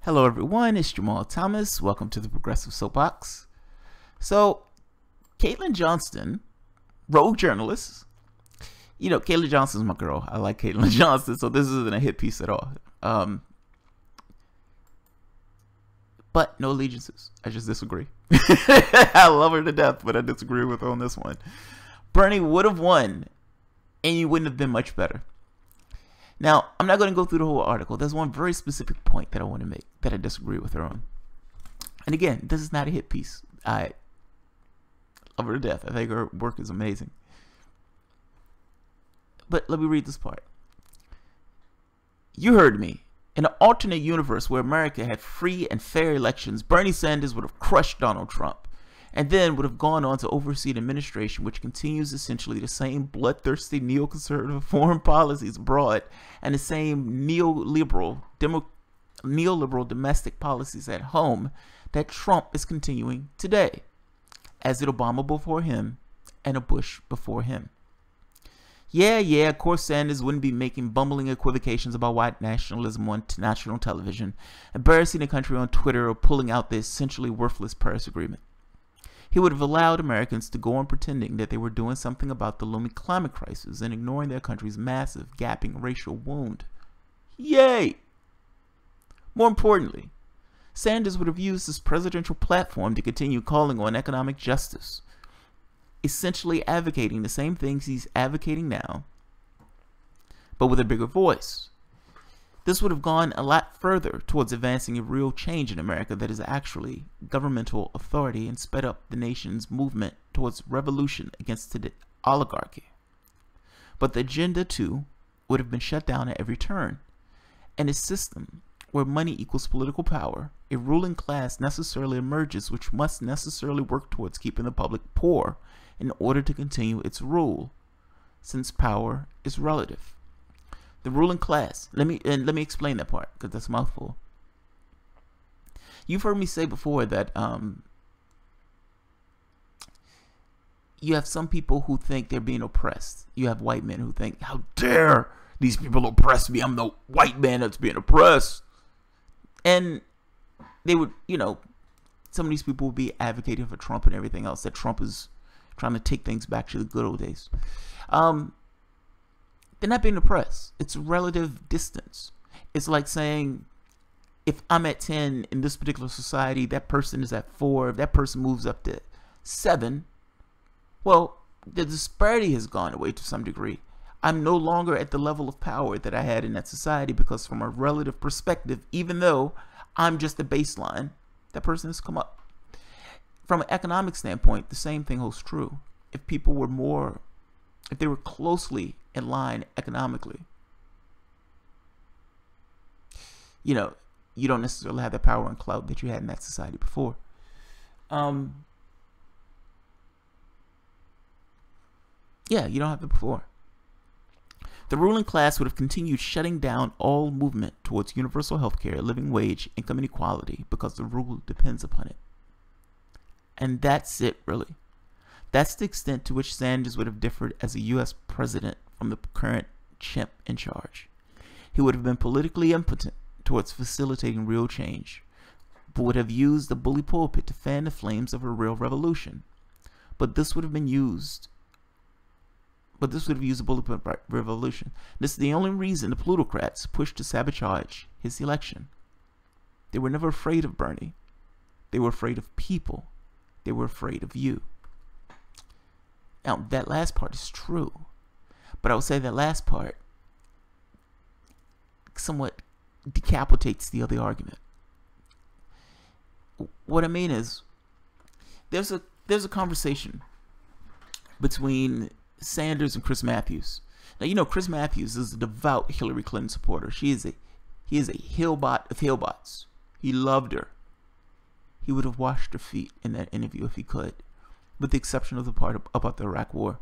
Hello everyone, it's Jamal Thomas. Welcome to the Progressive Soapbox. So, Caitlin Johnstone, rogue journalist. You know, Caitlin Johnston's my girl. I like Caitlin Johnstone, so this isn't a hit piece at all. But no allegiances. I just disagree. I love her to death, but I disagree with her on this one. Bernie would have won, and you wouldn't have been much better. Now, I'm not going to go through the whole article. There's one very specific point that I want to make that I disagree with her on. And again, this is not a hit piece. I love her to death. I think her work is amazing. But let me read this part. You heard me. In an alternate universe where America had free and fair elections, Bernie Sanders would have crushed Donald Trump and then would have gone on to oversee an administration which continues essentially the same bloodthirsty neoconservative foreign policies abroad and the same neoliberal domestic policies at home that Trump is continuing today, as did Obama before him and a Bush before him. Yeah, of course Sanders wouldn't be making bumbling equivocations about white nationalism on national television, embarrassing the country on Twitter, or pulling out the essentially worthless Paris Agreement. He would have allowed Americans to go on pretending that they were doing something about the looming climate crisis and ignoring their country's massive, gaping racial wound. Yay! More importantly, Sanders would have used his presidential platform to continue calling on economic justice, essentially advocating the same things he's advocating now, but with a bigger voice. This would have gone a lot further towards advancing a real change in America that is actually governmental authority and sped up the nation's movement towards revolution against the oligarchy. But the agenda, too, would have been shut down at every turn. And a system where money equals political power, a ruling class necessarily emerges which must necessarily work towards keeping the public poor in order to continue its rule, since power is relative. The ruling class. Let me explain that part, because that's a mouthful. You've heard me say before that you have some people who think they're being oppressed. You have white men who think, how dare these people oppress me? I'm the white man that's being oppressed. And they would, some of these people would be advocating for Trump and everything else, that Trump is trying to take things back to the good old days. They're not being oppressed. It's relative distance. It's like saying, if I'm at 10 in this particular society, that person is at 4. If that person moves up to 7, well, the disparity has gone away to some degree. I'm no longer at the level of power that I had in that society, because from a relative perspective, even though I'm just the baseline, that person has come up. From an economic standpoint, the same thing holds true. If people were if they were closely in line economically, you don't necessarily have the power and clout that you had in that society before. Yeah, you don't have it before. The ruling class would have continued shutting down all movement towards universal health care, living wage, income inequality, because the rule depends upon it. And that's it, really. That's the extent to which Sanders would have differed as a U.S. president from the current chimp in charge. He would have been politically impotent towards facilitating real change, but would have used the bully pulpit to fan the flames of a real revolution. But this would have used a bully pulpit revolution. This is the only reason the plutocrats pushed to sabotage his election. They were never afraid of Bernie. They were afraid of people. They were afraid of you. Now, that last part is true, but I would say that last part somewhat decapitates the other argument. What I mean is, there's a conversation between Sanders and Chris Matthews. Now, Chris Matthews is a devout Hillary Clinton supporter. He is a Hillbot of Hillbots. He loved her. He would have washed her feet in that interview if he could, with the exception of the part about the Iraq War.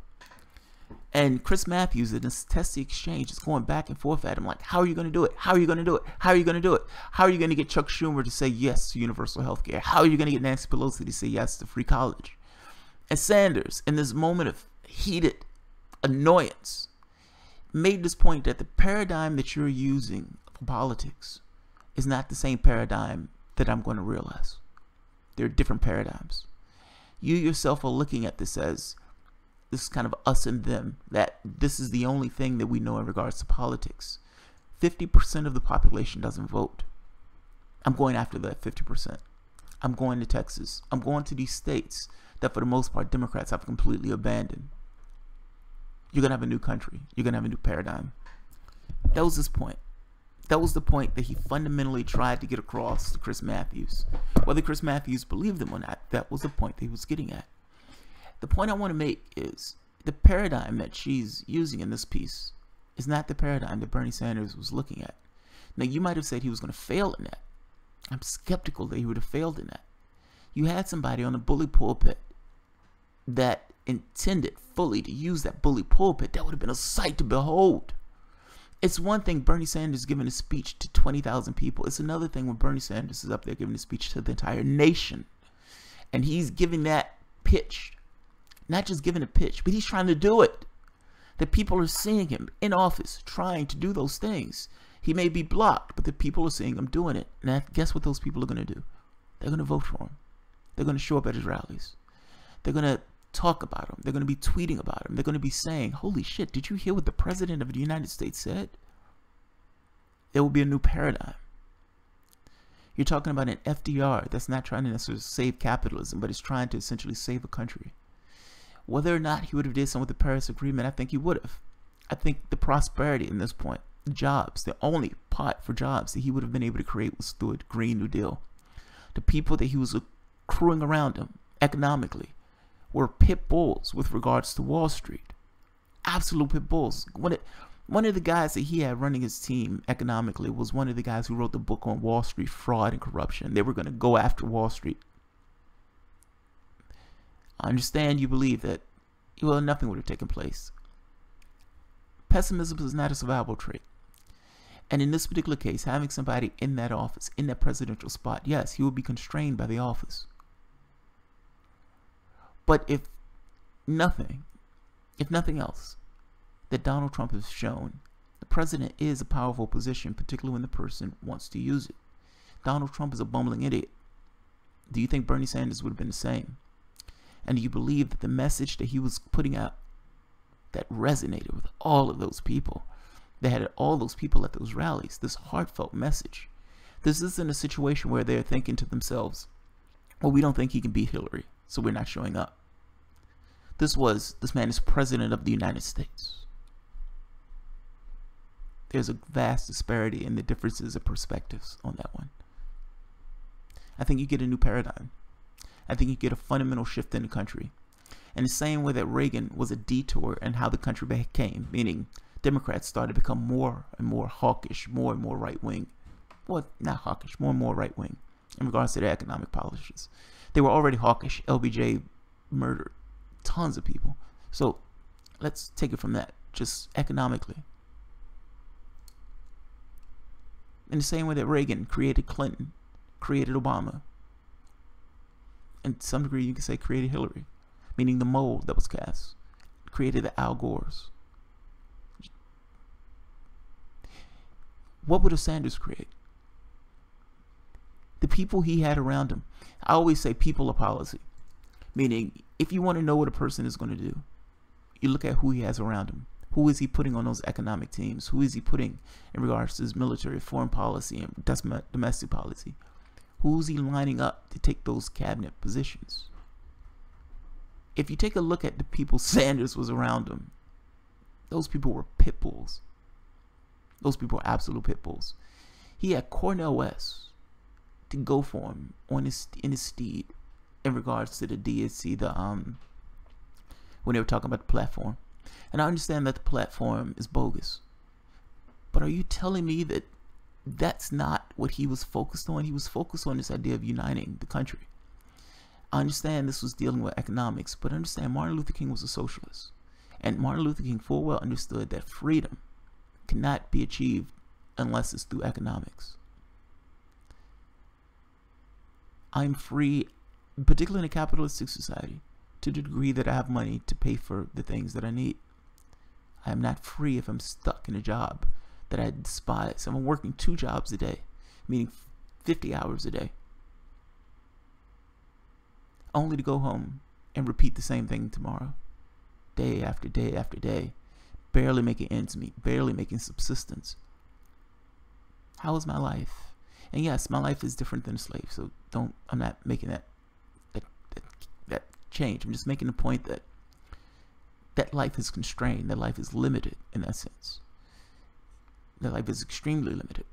And Chris Matthews, in this testy exchange, is going back and forth at him like, how are you going to do it? How are you going to do it? How are you going to do it? How are you going to get Chuck Schumer to say yes to universal health care? How are you going to get Nancy Pelosi to say yes to free college? And Sanders, in this moment of heated annoyance, made this point that the paradigm that you're using for politics is not the same paradigm that I'm going to realize. There are different paradigms. You yourself are looking at this as this kind of us and them, that this is the only thing that we know in regards to politics. 50% of the population doesn't vote. I'm going after that 50%. I'm going to Texas. I'm going to these states that for the most part Democrats have completely abandoned. You're going to have a new country. You're going to have a new paradigm. That was his point. That was the point that he fundamentally tried to get across to Chris Matthews. Whether Chris Matthews believed him or not, that was the point that he was getting at. The point I want to make is the paradigm that she's using in this piece is not the paradigm that Bernie Sanders was looking at. Now, you might have said he was going to fail in that. I'm skeptical that he would have failed in that. You had somebody on the bully pulpit that intended fully to use that bully pulpit. That would have been a sight to behold. It's one thing Bernie Sanders giving a speech to 20,000 people. It's another thing when Bernie Sanders is up there giving a speech to the entire nation. And he's giving that pitch. Not just giving a pitch, but he's trying to do it. The people are seeing him in office trying to do those things. He may be blocked, but the people are seeing him doing it. And guess what those people are going to do? They're going to vote for him. They're going to show up at his rallies. They're going to talk about him. They're going to be tweeting about him. They're going to be saying, holy shit, did you hear what the President of the United States said? There will be a new paradigm. You're talking about an FDR that's not trying to necessarily save capitalism, but is trying to essentially save a country. Whether or not he would have did something with the Paris Agreement, I think he would have. I think the prosperity in this point, the jobs, the only pot for jobs that he would have been able to create was through a Green New Deal. The people that he was accruing around him economically were pit bulls with regards to Wall Street. Absolute pit bulls. One of the guys that he had running his team economically was one of the guys who wrote the book on Wall Street fraud and corruption. They were going to go after Wall Street. I understand you believe that, well, nothing would have taken place. Pessimism is not a survival trait. And in this particular case, having somebody in that office, in that presidential spot, yes, he will be constrained by the office. But if nothing else, that Donald Trump has shown, the president is a powerful position, particularly when the person wants to use it. Donald Trump is a bumbling idiot. Do you think Bernie Sanders would have been the same? And do you believe that the message that he was putting out that resonated with all of those people, that had all those people at those rallies, this heartfelt message? This isn't a situation where they're thinking to themselves, well, we don't think he can beat Hillary, so we're not showing up. This man is president of the United States. There's a vast disparity in the differences of perspectives on that one. I think you get a new paradigm. I think you get a fundamental shift in the country. In the same way that Reagan was a detour in how the country became, meaning Democrats started to become more and more hawkish, more and more right-wing. Well, not hawkish, more and more right-wing in regards to their economic policies. They were already hawkish. LBJ murdered tons of people. So let's take it from that, just economically. In the same way that Reagan created Clinton, created Obama, and to some degree you can say created Hillary, meaning the mold that was cast, created the Al Gores. What would a Sanders create? The people he had around him. I always say people are policy, meaning if you want to know what a person is going to do, you look at who he has around him. Who is he putting on those economic teams? Who is he putting in regards to his military, foreign policy, and domestic policy? Who's he lining up to take those cabinet positions? If you take a look at the people Sanders was around him, those people were pit bulls. Those people were absolute pit bulls. He had Cornel West to go for him in his steed in regards to the DNC, when they were talking about the platform. And I understand that the platform is bogus. But are you telling me that that's not what he was focused on? He was focused on this idea of uniting the country. I understand this was dealing with economics, but understand Martin Luther King was a socialist. And Martin Luther King full well understood that freedom cannot be achieved unless it's through economics. I'm free, particularly in a capitalistic society, to the degree that I have money to pay for the things that I need. I am not free if I'm stuck in a job that I despise. I'm working 2 jobs a day, meaning 50 hours a day, only to go home and repeat the same thing tomorrow, day after day after day, barely making ends meet, barely making subsistence. How is my life? And yes, my life is different than a slave, so I'm not making that change. I'm just making the point that life is constrained, that life is limited in that sense. That life is extremely limited.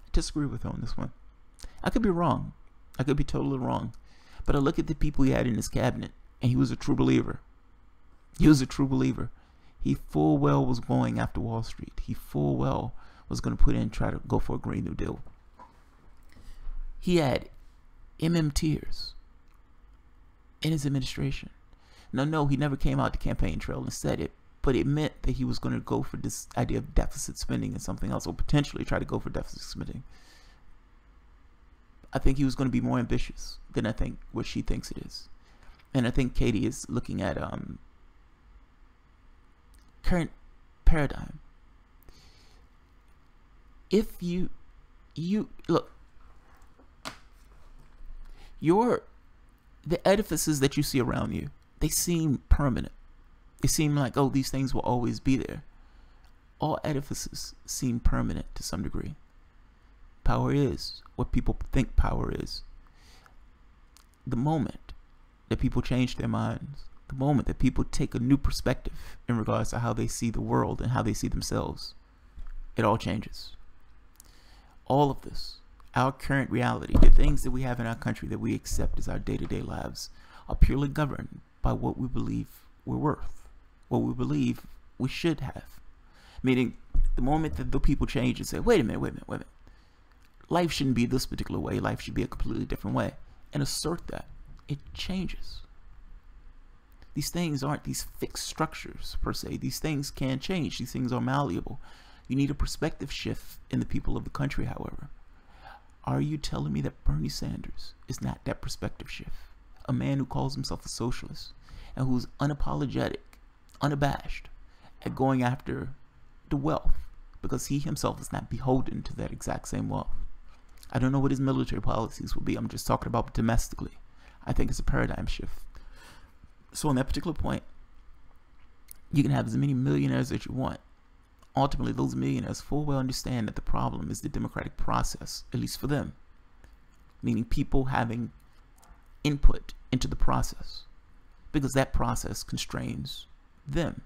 I disagree with her on this one. I could be wrong. I could be totally wrong. But I look at the people he had in his cabinet, and he was a true believer. He was a true believer. He full well was going after Wall Street. He full well was going to try to go for a Green New Deal. He had MMTers in his administration. No, he never came out the campaign trail and said it, but it meant that he was going to go for this idea of deficit spending and something else, or potentially try to go for deficit spending. I think he was going to be more ambitious than I think what she thinks it is. And I think Katie is looking at current paradigm. If you look, the edifices that you see around you, they seem permanent. They seem like, oh, these things will always be there. All edifices seem permanent to some degree. Power is what people think power is. The moment that people change their minds, the moment that people take a new perspective in regards to how they see the world and how they see themselves, it all changes. All of this, our current reality, the things that we have in our country that we accept as our day-to-day lives, are purely governed by what we believe we're worth, what we believe we should have. Meaning, the moment that the people change and say, wait a minute, life shouldn't be this particular way, life should be a completely different way, and assert that, it changes. These things aren't these fixed structures, per se. These things can change. These things are malleable. You need a perspective shift in the people of the country, however. Are you telling me that Bernie Sanders is not that perspective shift? A man who calls himself a socialist and who's unapologetic, unabashed at going after the wealth because he himself is not beholden to that exact same wealth. I don't know what his military policies will be. I'm just talking about domestically. I think it's a paradigm shift. So on that particular point, you can have as many millionaires as you want. Ultimately, those millionaires full well understand that the problem is the democratic process, at least for them. Meaning people having input into the process. Because that process constrains them.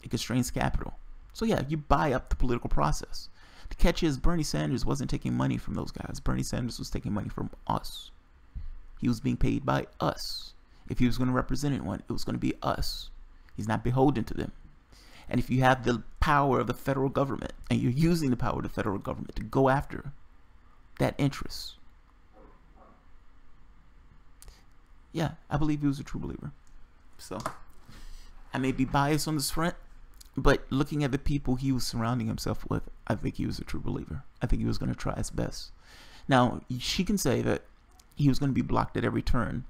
It constrains capital. So yeah, you buy up the political process. The catch is Bernie Sanders wasn't taking money from those guys. Bernie Sanders was taking money from us. He was being paid by us. If he was going to represent anyone, it was going to be us. He's not beholden to them. And if you have the power of the federal government and you're using the power of the federal government to go after that interest, yeah, I believe he was a true believer. So I may be biased on this front, but looking at the people he was surrounding himself with, I think he was a true believer. I think he was going to try his best. Now, she can say that he was going to be blocked at every turn.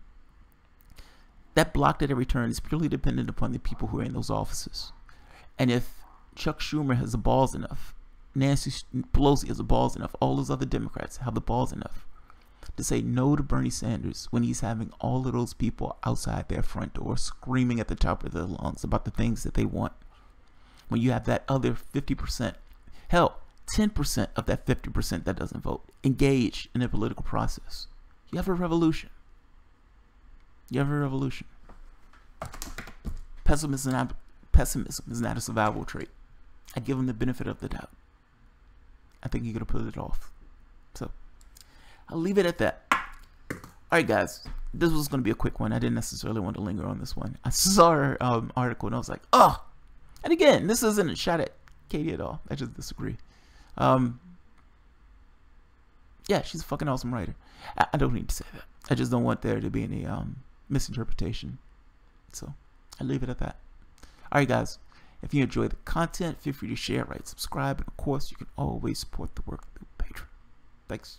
That blocked at every turn is purely dependent upon the people who are in those offices. And if Chuck Schumer has the balls enough, Nancy Pelosi has the balls enough, all those other Democrats have the balls enough to say no to Bernie Sanders when he's having all of those people outside their front door screaming at the top of their lungs about the things that they want. When you have that other 50%, hell, 10% of that 50% that doesn't vote engaged in a political process, you have a revolution. You have a revolution. Pessimism is not a survival trait. I give him the benefit of the doubt. I think he could have put it off. So I'll leave it at that. Alright guys, this was going to be a quick one. I didn't necessarily want to linger on this one. I saw her article and I was like, oh! And again, this isn't a shot at Katie at all. I just disagree. Yeah, she's a fucking awesome writer. I don't need to say that. I just don't want there to be any misinterpretation. So I leave it at that. Alright guys, if you enjoy the content, feel free to share, rate, subscribe, and of course you can always support the work through Patreon. Thanks.